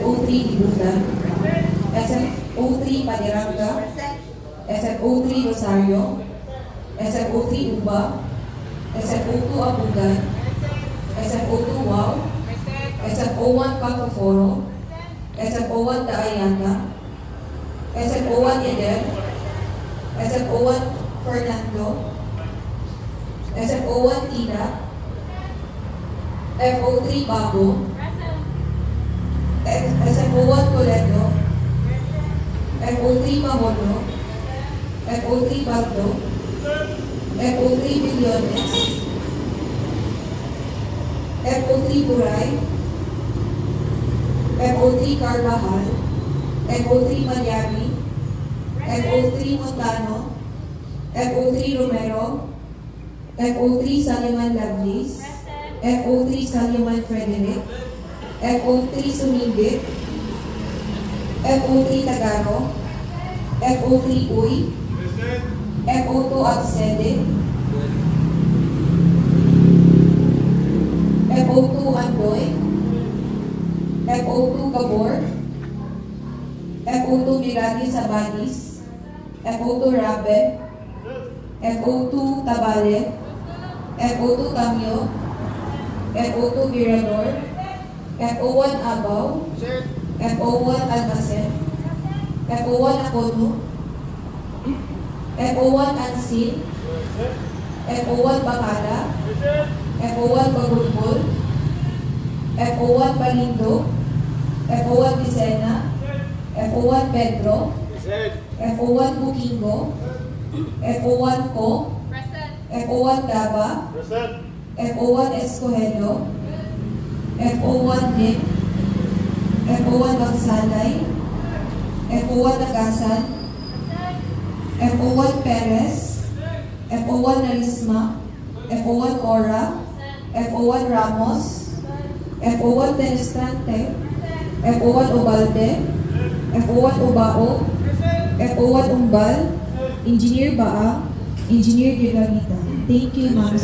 SFO3 Dibutan, SFO3 Paniranga, SFO3 Rosario, SFO3 Uba, SFO2 Abugan, SFO2 Wow, SFO1 Cacoforo, SFO1 Daayana, SFO1 Eder, SFO1 Fernando, SFO1 Tina, FO3 Bago, SFO1 Toledo, FO3 Mahono, FO3 Bagdo, FO3 Millones, FO3 Buray, FO3 Carvajal, FO3 Malyari, FO3 Montano, FO3 Romero, FO3 Saliman Lovelace, FO3 Saliman Frederick, FO3 Sumingit, FO3 Tagaro, FO3 Uy, FO2 Agsede, FO2 Andoy, FO2 Gabor, FO2 Mirani Sabanis, FO2 Rabe, FO2 Tabale, FO2 Tamyo, FO2 Virador, FO1 Abaw, FO1 Almacen, FO1 Akono, FO1 Ansin, FO1 Bacala, FO1 Bagulbol, FO1 Balindo, FO1 Vicena, FO1 Pedro, FO1 Bukingo, FO1 Ko, FO1 Daba, FO1 Escogedo, FO1 Nick, FO1 Magsalay, FO1 Nagasan, FO1 Perez, FO1 Narisma, FO1 Ora, FO1 Ramos, FO1 Tenestrante, FO1 Ubalde, FO1 Ubao, FO1 Umbal, Engineer Baa, Engineer Giravita. Thank you, Ma'am.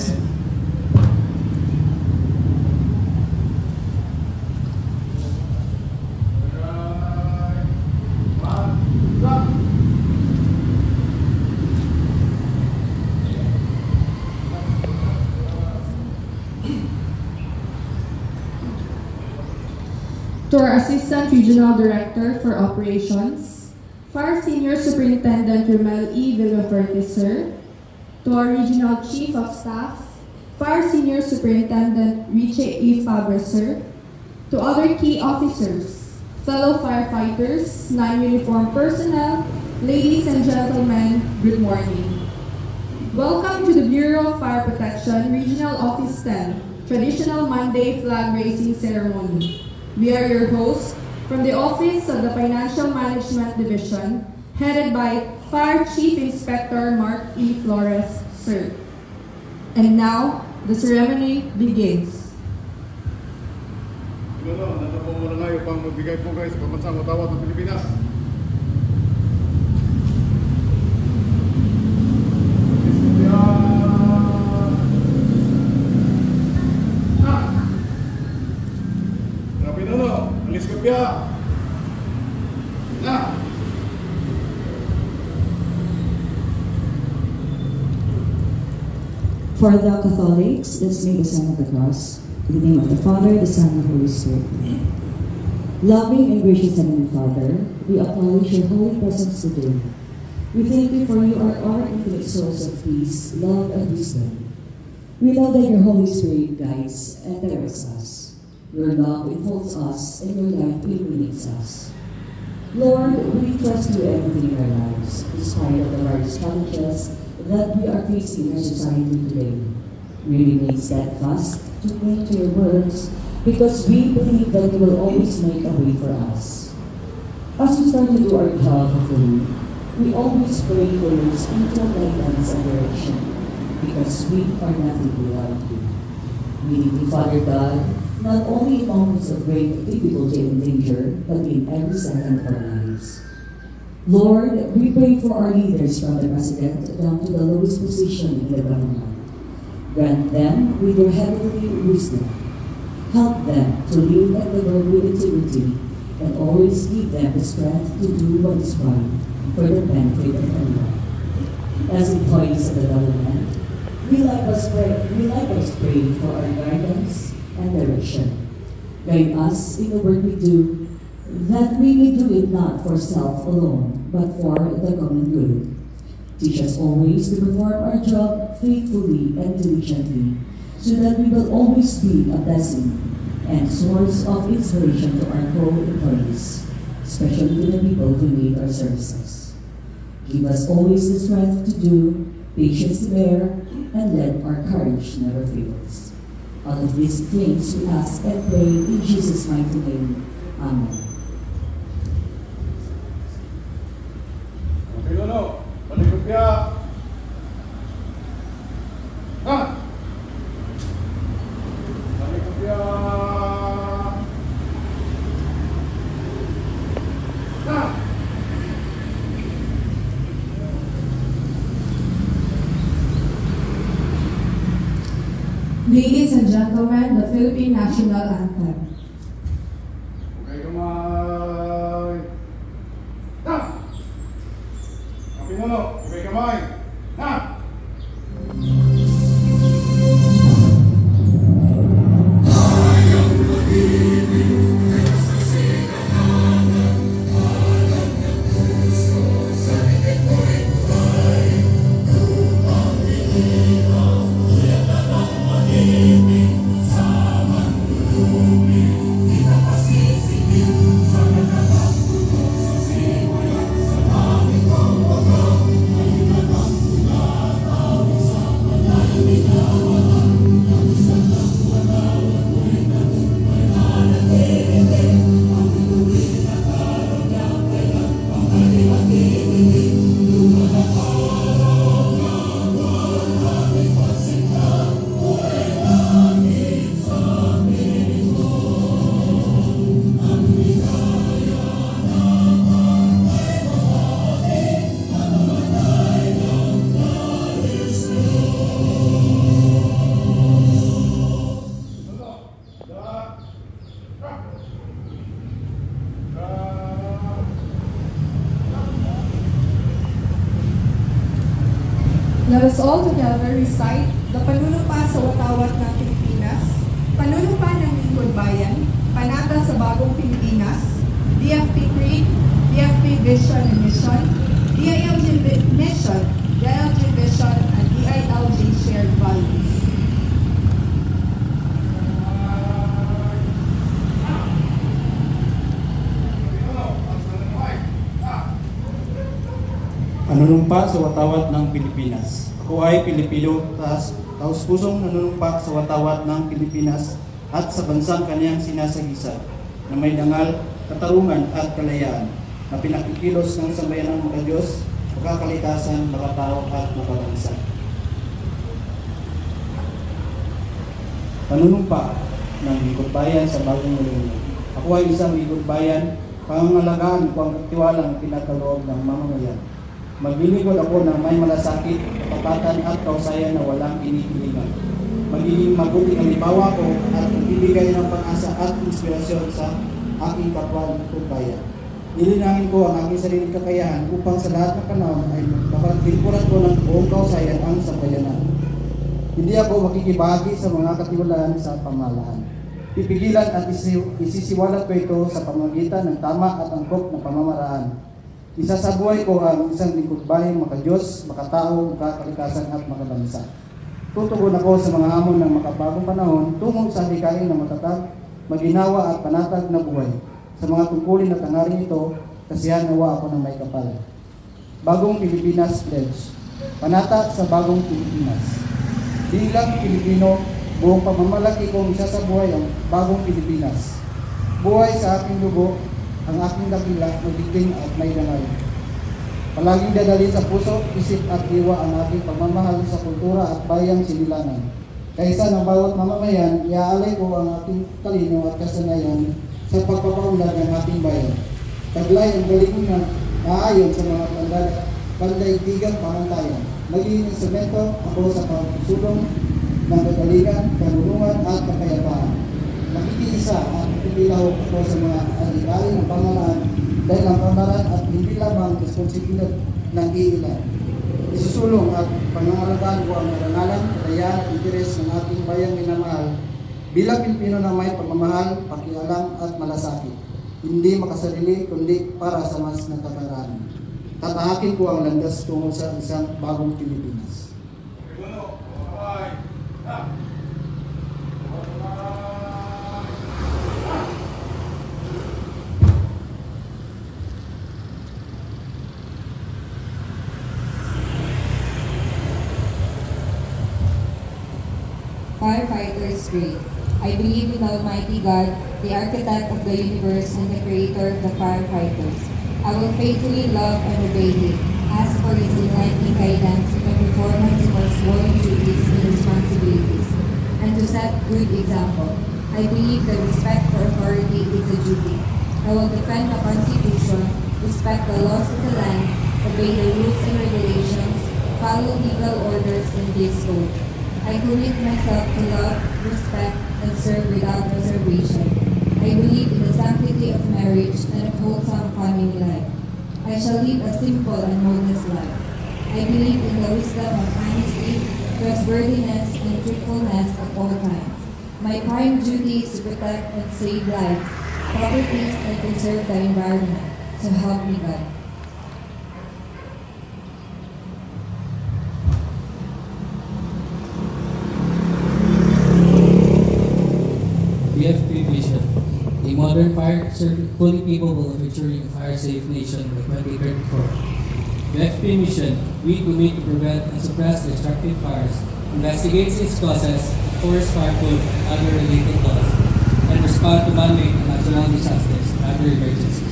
To our Assistant Regional Director for Operations, Fire Senior Superintendent Romel E. Villaferte, sir. To our Regional Chief of Staff, Fire Senior Superintendent Riche E. Fabre, sir. To other key officers, fellow firefighters, non-uniformed personnel, ladies and gentlemen, good morning. Welcome to the Bureau of Fire Protection Regional Office 10 Traditional Monday Flag Raising Ceremony. We are your hosts from the Office of the Financial Management Division, headed by Fire Chief Inspector Mark E. Flores, sir. And now, the ceremony begins. Nanapungo na nga yung pang magbigay po guys sa Pambansang Watawat ng Pilipinas. For the Catholics, let's make a sign of the cross. In the name of the Father, the Son, and the Holy Spirit. Loving and gracious Heavenly Father, we acknowledge your holy presence today. We thank you for you are our infinite source of peace, love, and wisdom. We know that your Holy Spirit guides and directs us. Your love enfolds us, and your light illuminates us. Lord, we trust you everything in our lives, in spite of the various challenges that we are facing in our society today. We remain steadfast to cling to your words because we believe that you will always make a way for us. As we start to do our job fully, we always pray for your spiritual guidance and direction because we are nothing without you. We need you, Father God, not only in moments of great difficulty and danger, but in every second of our lives. Lord, we pray for our leaders from the President down to the lowest position in the government. Grant them with your heavenly wisdom. Help them to live and govern with integrity and always give them the strength to do what is right for the benefit of everyone. As employees of the government, we likewise pray for our guidance and direction. Guide us in the work we do, that we may do it not for self alone, but for the common good. Teach us always to perform our job faithfully and diligently, so that we will always be a blessing and source of inspiration to our co-employees, especially to the people who need our services. Give us always the strength to do, patience to bear, and let our courage never fails. All of these things we ask and pray in Jesus' mighty name. Amen. Okay, Lolo. Palikupya. Ha! Palikupya. Ha! Ladies and gentlemen, the Philippine National Anthem. Okay, kamay. Ha! Okay, Lolo. Okay, kamay. Ha! Let us all together recite the Panunumpa sa Watawat ng Pilipinas, Panunumpa ng Lingkod Bayan, Panata sa Bagong Pilipinas, DFP Creed, DFP Vision and Mission, DILG Mission, DILG Vision, and DILG Shared Values. Nanunumpa sa watawat ng Pilipinas. Ako ay Pilipino, taus-pusong nanunumpa sa watawat ng Pilipinas at sa bansang kaniyang sinasagisa na may dangal, katarungan at kalayaan na pinakikilos ng sambayanang mga Diyos, pagkakalikasan, makatao at makabansa. Panunumpa ng Lingkod Bayan sa Bagong Mulunod. Ako ay isang Lingkod Bayan, pangangalagaan ko ang katiwalang pinakaloob ng mamamayan. Maglilingkod ako ng may malasakit, kapapatan at kausayan na walang kinikilingan. Magiging mabuting halimbawa ko at magbibigay ng pag-asa at inspirasyon sa aking kapwa Lingkod Bayan. Nilinangin ko ang aking sariling kakayahan upang sa lahat ng panahon ay mapaglingkuran ko ng buong kausayan ang sambayanan. Hindi ako makikibahagi sa mga katiwalaan sa pamahalaan. Pipigilan at isisiwalat ko ito sa pamamagitan ng tama at angkop na pamamaraan. Isasabuhay ko ang isang lingkod bayan makadiyos, makatao, makakalikasan at makabansa. Tutugon ako sa mga hamon ng makabagong panahon tungo sa hikain na matatag, maginawa at panatag na buhay. Sa mga tungkulin at hangarin ito, kasiyahan nawa ako ng may kapal. Bagong Pilipinas Pledge. Panata sa Bagong Pilipinas. Bilang Pilipino, buong pamamalaki kong isasabuhay ang Bagong Pilipinas. Buhay sa aking dugo, ang aking dakila, magiging at may dangal. Palaging dadalhin sa puso, isip at diwa ang ating pagmamahal sa kultura at bayang sinilangan. Kaysa ng bawat mamamayan, iaalay ko ang ating talino at kasanayan sa pagpapaunlad ng ating bayan. Taglay ang galingan na ayon sa mga pandaigdigang pamantayan. Magiging instrumento ako sa pagsulong ng kagalingan, kanunungan at kapayapaan. Nakikiisa at nakikilaw ako sa mga alikain ng dahil ang kaunaran at hindi lamang responsibilidad ng iilan. Isusulong at pangangalagaan ko ang karangalan, kalayaan at interes ng ating bayang minamahal bilang Pilipino na may pagmamahal, pakialam at malasakit. Hindi makasarili kundi para sa mas natakaraan. Tatahakin ko ang landas tungo sa isang bagong Pilipinas. Firefighters grade. I believe in Almighty God, the architect of the universe and the creator of the firefighters. I will faithfully love and obey Him, ask for His enlightening guidance in the performance of our sworn duties and responsibilities, and to set good example. I believe that respect for authority is a duty. I will defend the Constitution, respect the laws of the land, obey the rules and regulations, follow legal orders, and this code. I commit myself to love, respect, and serve without reservation. I believe in the sanctity of marriage and a wholesome family life. I shall live a simple and modest life. I believe in the wisdom of honesty, trustworthiness, and truthfulness at all times. My prime duty is to protect and save lives, properties, and conserve the environment. So help me God. BFP Vision, a modern fire service fully capable of ensuring a fire-safe nation by 2034. BFP Mission, we commit to prevent and suppress destructive fires, investigate its causes, enforce fire code and other related laws, and respond to man-made and natural disasters and other emergencies.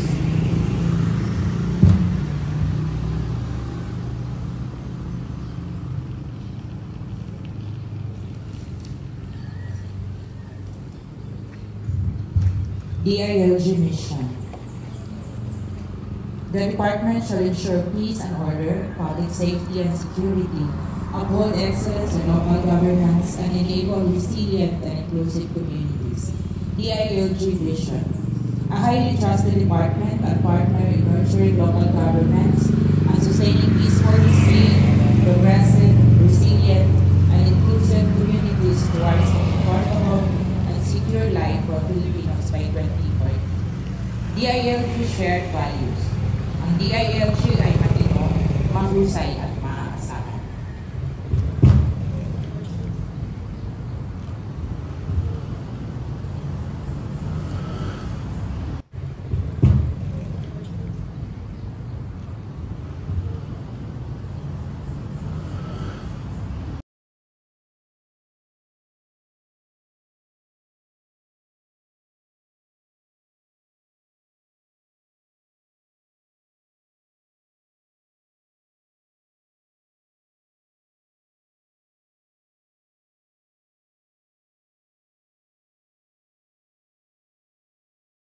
DILG mission. The department shall ensure peace and order, public safety and security, uphold excellence in local governance, and enable resilient and inclusive communities. DILG vision. A highly trusted department and partner in nurturing local governments and sustaining peaceful, free, progressive, resilient, and inclusive communities towards a comfortable and secure life for Filipinos by 2040. DILG shared values. Ang DILG ay matino, mahusay at